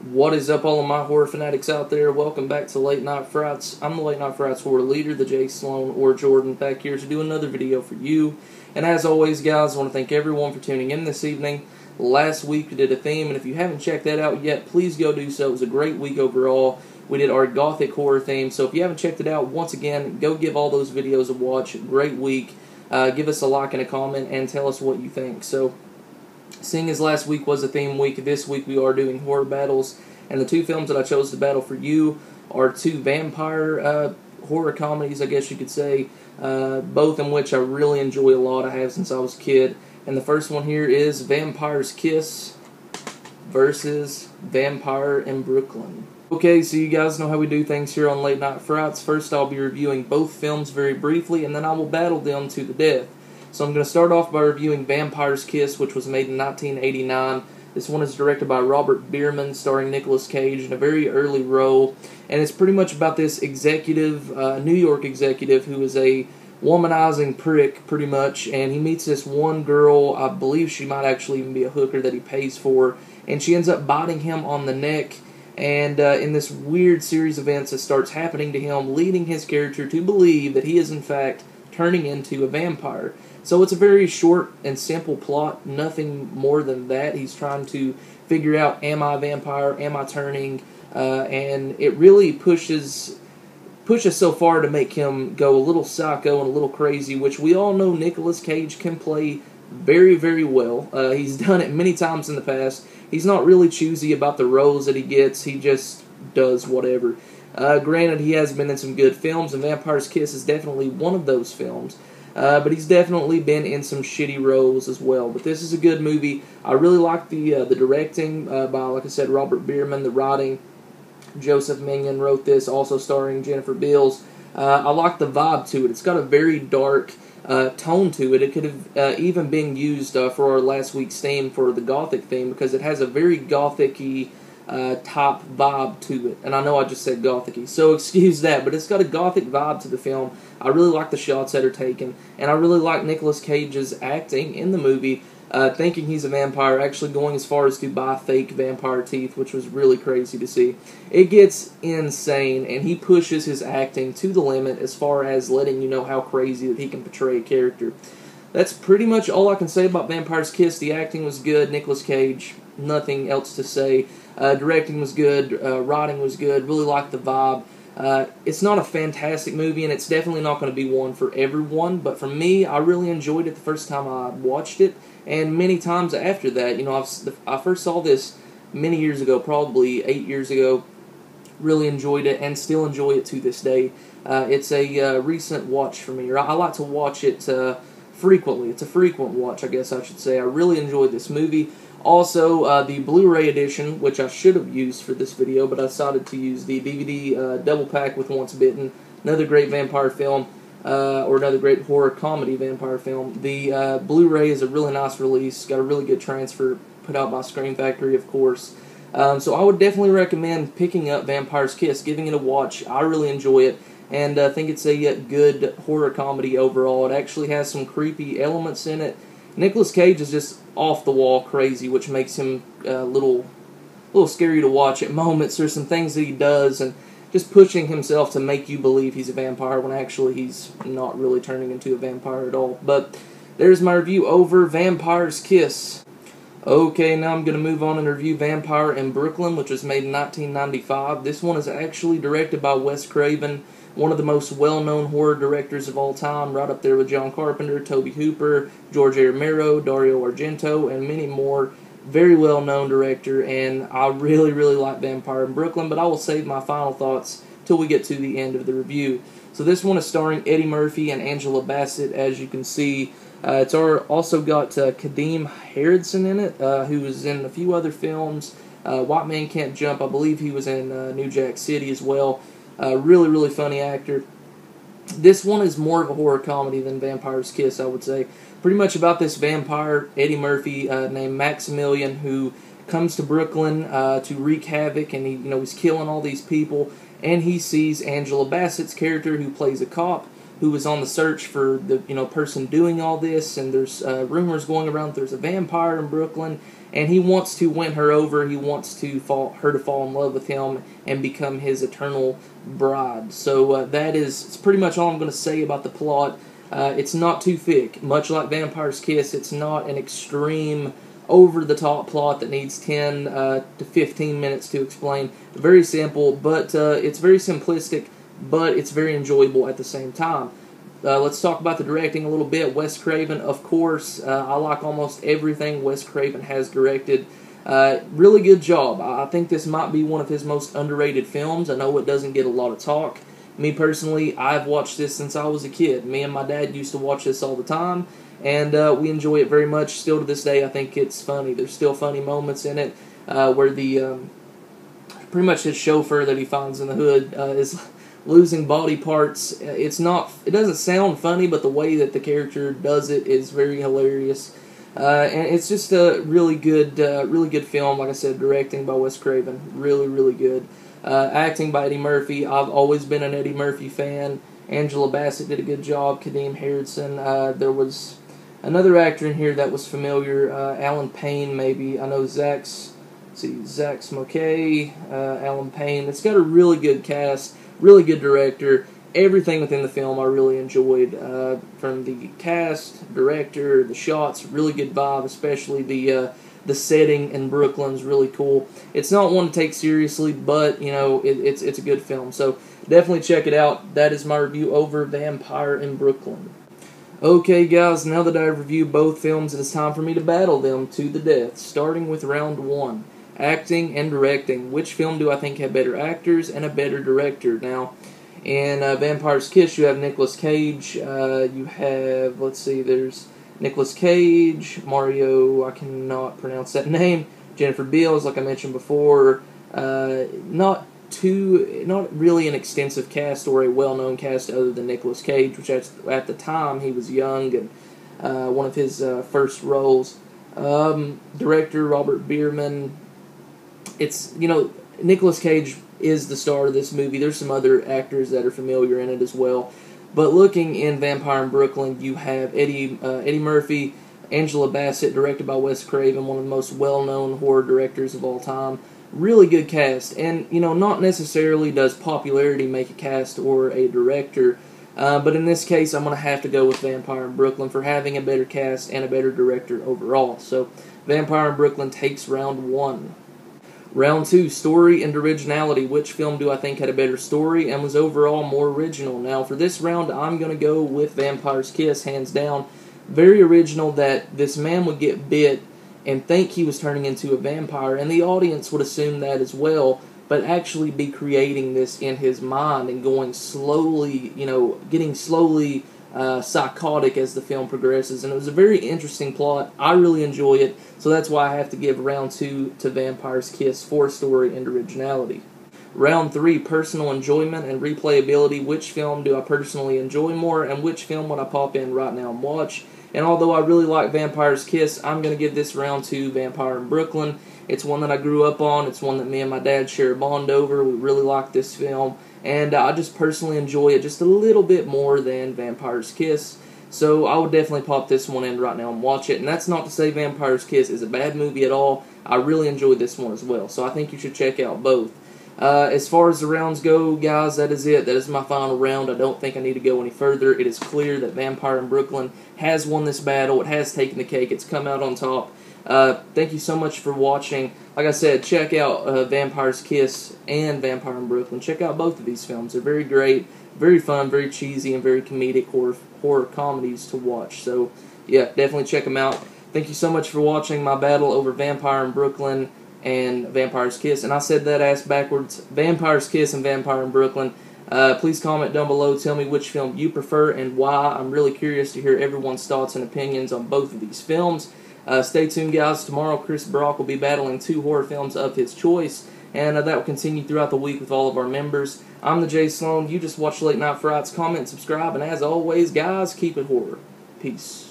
What is up, all of my horror fanatics out there? Welcome back to Late Night Frights. I'm the Late Night Frights horror leader, the Jay Sloan or Jordan, back here to do another video for you. And as always, guys, I want to thank everyone for tuning in this evening. Last week we did a theme, and if you haven't checked that out yet, please go do so. It was a great week overall. We did our gothic horror theme, so if you haven't checked it out, once again, go give all those videos a watch. Great week. Give us a like and a comment, and tell us what you think. So, seeing as last week was a theme week, this week we are doing horror battles, and the two films that I chose to battle for you are two vampire horror comedies, I guess you could say, both in which I really enjoy a lot. I have since I was a kid. And the first one here is Vampire's Kiss versus Vampire in Brooklyn. Okay, so you guys know how we do things here on Late Night Frights. First, I'll be reviewing both films very briefly, and then I will battle them to the death. So I'm going to start off by reviewing Vampire's Kiss, which was made in 1989. This one is directed by Robert Bierman, starring Nicolas Cage in a very early role. And it's pretty much about this executive, New York executive, who is a womanizing prick, pretty much. And he meets this one girl, I believe she might actually even be a hooker that he pays for. And she ends up biting him on the neck. And in this weird series of events that starts happening to him, leading his character to believe that he is in fact turning into a vampire. So it's a very short and simple plot, nothing more than that. He's trying to figure out, am I a vampire, am I turning, and it really pushes so far to make him go a little psycho and a little crazy, which we all know Nicolas Cage can play very, very well. He's done it many times in the past. He's not really choosy about the roles that he gets. He just does whatever. Granted, he has been in some good films, and Vampire's Kiss is definitely one of those films. But he's definitely been in some shitty roles as well. But this is a good movie. I really like the directing by, like I said, Robert Bierman. The writing, Joseph Minion wrote this, also starring Jennifer Beals. I like the vibe to it. It's got a very dark tone to it. It could have even been used for our last week's theme for the Gothic theme, because it has a very Gothic-y type vibe to it. And I know I just said Gothic-y, so excuse that, but it's got a Gothic vibe to the film. I really like the shots that are taken, and I really like Nicolas Cage's acting in the movie, thinking he's a vampire, actually going as far as to buy fake vampire teeth, which was really crazy to see. It gets insane, and he pushes his acting to the limit as far as letting you know how crazy that he can portray a character. That's pretty much all I can say about Vampire's Kiss. The acting was good, Nicolas Cage, nothing else to say. Directing was good, writing was good, really liked the vibe. It's not a fantastic movie, and it's definitely not going to be one for everyone, but for me, I really enjoyed it the first time I watched it, and many times after that. You know, I first saw this many years ago, probably 8 years ago, really enjoyed it, and still enjoy it to this day. It's a recent watch for me, or I like to watch it frequently. It's a frequent watch, I guess I should say. I really enjoyed this movie. Also, the Blu-ray edition, which I should have used for this video, but I decided to use the DVD double pack with Once Bitten. Another great vampire film, or another great horror comedy vampire film. The Blu-ray is a really nice release, got a really good transfer, put out by Scream Factory, of course. So I would definitely recommend picking up Vampire's Kiss, giving it a watch. I really enjoy it, and I think it's a good horror comedy overall. It actually has some creepy elements in it. Nicolas Cage is just off-the-wall crazy, which makes him a little scary to watch at moments. There's some things that he does, and just pushing himself to make you believe he's a vampire when actually he's not really turning into a vampire at all. But there's my review over Vampire's Kiss. Okay, now I'm going to move on and review Vampire in Brooklyn, which was made in 1995. This one is actually directed by Wes Craven, one of the most well-known horror directors of all time, right up there with John Carpenter, Tobe Hooper, George A. Romero, Dario Argento, and many more. Very well-known director, and I really, really like Vampire in Brooklyn, but I will save my final thoughts till we get to the end of the review. So this one is starring Eddie Murphy and Angela Bassett, as you can see. It's also got Kadeem Harrison in it, who was in a few other films. White Man Can't Jump, I believe he was in New Jack City as well. Really, really funny actor. This one is more of a horror comedy than Vampire's Kiss, I would say. Pretty much about this vampire, Eddie Murphy, named Maximilian, who comes to Brooklyn to wreak havoc, and he's killing all these people. And he sees Angela Bassett's character, who plays a cop, who was on the search for the person doing all this. And there's rumors going around that there's a vampire in Brooklyn, and he wants to win her over. He wants to her to fall in love with him and become his eternal bride. So it's pretty much all I'm going to say about the plot. It's not too thick. Much like Vampire's Kiss, it's not an extreme, over-the-top plot that needs 10 to 15 minutes to explain. Very simple, but it's very simplistic, but it's very enjoyable at the same time. Let's talk about the directing a little bit. Wes Craven, of course. I like almost everything Wes Craven has directed. Really good job. I think this might be one of his most underrated films. I know it doesn't get a lot of talk. Me personally, I've watched this since I was a kid. Me and my dad used to watch this all the time, and we enjoy it very much. Still to this day, I think it's funny. There's still funny moments in it where the pretty much his chauffeur that he finds in the hood is losing body parts. It doesn't sound funny, but the way that the character does it is very hilarious. And it's just a really good film. Like I said, directing by Wes Craven, really good. Acting by Eddie Murphy. I've always been an Eddie Murphy fan. Angela Bassett did a good job. Kadeem Harrison. There was another actor in here that was familiar. Alan Payne, maybe. I know Zach Smokey, Alan Payne. It's got a really good cast. Really good director. Everything within the film I really enjoyed. From the cast, director, the shots, really good vibe, especially the setting in Brooklyn is really cool. It's not one to take seriously, but you know it's a good film. So definitely check it out. That is my review over Vampire in Brooklyn. Okay, guys, now that I've reviewed both films, it is time for me to battle them to the death. Starting with round one. Acting and directing. Which film do I think had better actors and a better director? Now, in Vampire's Kiss, you have Nicolas Cage. You have, let's see, there's Nicolas Cage, Mario, I cannot pronounce that name, Jennifer Beals, like I mentioned before. Not really an extensive cast or a well-known cast other than Nicolas Cage, which at the time he was young and one of his first roles. Director Robert Bierman. It's, Nicolas Cage is the star of this movie. There's some other actors that are familiar in it as well. But looking in Vampire in Brooklyn, you have Eddie Murphy, Angela Bassett, directed by Wes Craven, one of the most well-known horror directors of all time. Really good cast. And, not necessarily does popularity make a cast or a director. But in this case, I'm going to have to go with Vampire in Brooklyn for having a better cast and a better director overall. So, Vampire in Brooklyn takes round one. Round two, story and originality. Which film do I think had a better story and was overall more original? Now, for this round, I'm going to go with Vampire's Kiss, hands down. Very original that this man would get bit and think he was turning into a vampire, and the audience would assume that as well, but actually be creating this in his mind and going slowly, getting slowly psychotic as the film progresses. And it was a very interesting plot. I really enjoy it, so that's why I have to give round two to Vampire's Kiss for story and originality. Round three, personal enjoyment and replayability. Which film do I personally enjoy more, and which film would I pop in right now and watch? And although I really like Vampire's Kiss, I'm going to give this round to Vampire in Brooklyn. It's one that I grew up on. It's one that me and my dad share a bond over. We really like this film. And I just personally enjoy it just a little bit more than Vampire's Kiss. So I would definitely pop this one in right now and watch it. And that's not to say Vampire's Kiss is a bad movie at all. I really enjoyed this one as well. So I think you should check out both. As far as the rounds go, guys, that is it. That is my final round. I don't think I need to go any further. It is clear that Vampire in Brooklyn has won this battle. It has taken the cake. It's come out on top. Thank you so much for watching. Like I said, check out Vampire's Kiss and Vampire in Brooklyn. Check out both of these films. They're very great, very fun, very cheesy, and very comedic horror comedies to watch. So, yeah, definitely check them out. Thank you so much for watching my battle over Vampire in Brooklyn and Vampire's Kiss. And I said that ass backwards. Vampire's Kiss and Vampire in Brooklyn. Please comment down below. Tell me which film you prefer and why. I'm really curious to hear everyone's thoughts and opinions on both of these films. Stay tuned, guys. Tomorrow, Chris Brock will be battling 2 horror films of his choice, and that will continue throughout the week with all of our members. I'm the Jay Sloan. You just watched Late Night Frights. Comment, subscribe, and as always, guys, keep it horror. Peace.